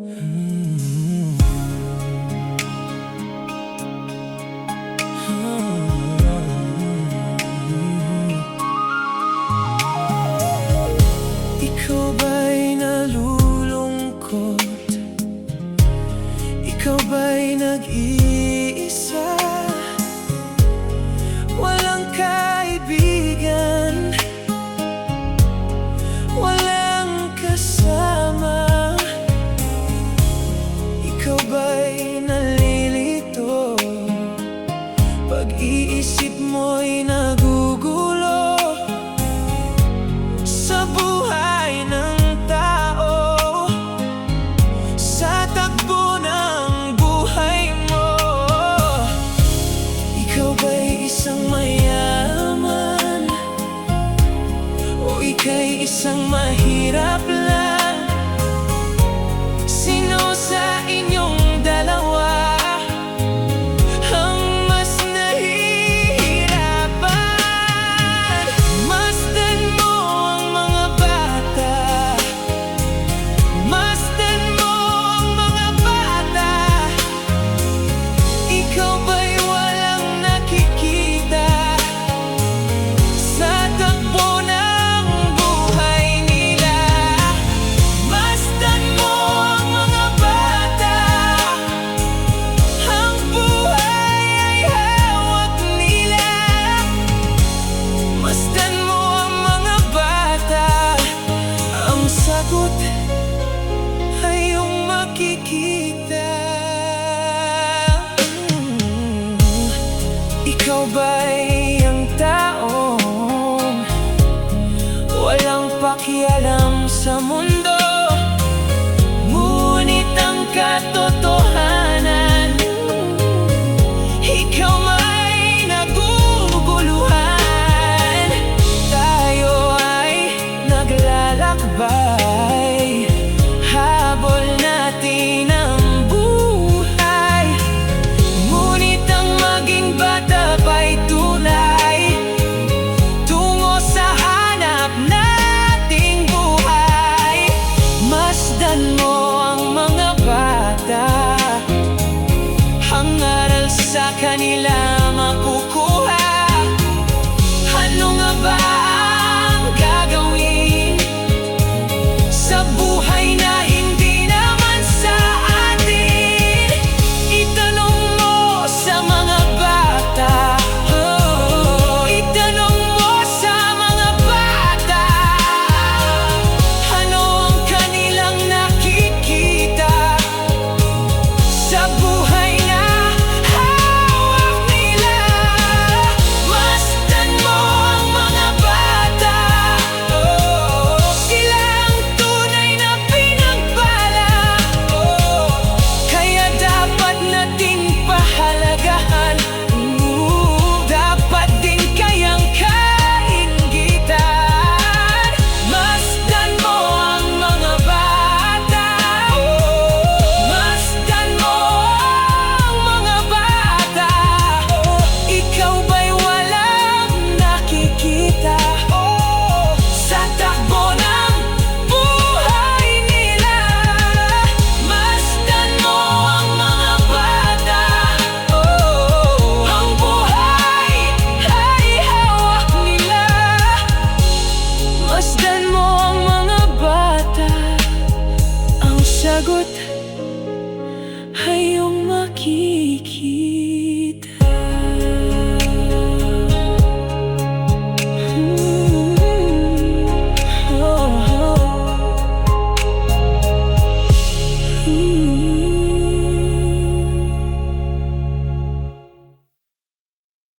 Ikaw ba'y nalulungkot? Ikaw ba'y nag-iisa? Walang kaibigan, walang kasama. Ikaw ba'y nalilito? Pag-iisip mo'y nagugulo sa buhay ng tao, sa takbo ng buhay mo. Ikaw ba'y isang mayaman o ika'y isang mahirap lang? Sino sa inyong dalawa ang mas nahihirapan? Masdan mo ang mga bata, masdan mo ang mga bata. Ikaw ba'y walang nakikita sa takbo ng buhay nila? Masdan mo ang mga bata, ang buhay ay hawak nila. Masdan mo ang mga bata, ang sagot ay iyong makikita. Ikaw ba'y ang taong walang pakialam sa mundo? Ngunit ang katotohanan, ikaw may naguguluhan. Tayo ay naglalakbay, habol natin ang buhay. Ngunit ang maging bata ba'y tunay tungo sa hanap nating buhay. Masdan mo ang mga bata, ang aral sa kanila makukuha. Ano nga ba ang gagawin sa buhay na hindi naman sa atin? Itanong mo sa mga bata, itanong mo sa mga bata, ano ang kanilang nakikita sa buhay na hawak nila? Masdan mo ang mga bata, sila ang tunay na pinagpala. Kaya dapat nating pahalagahan, dapat din kayang kainggitan. Masdan mo ang mga bata, masdan mo ang mga bata. Ikaw ba'y walang nakikita sa takbo ng buhay nila? Masdan mo ang mga bata, ang buhay ay hawak nila. Masdan mo ang mga bata, ang sagot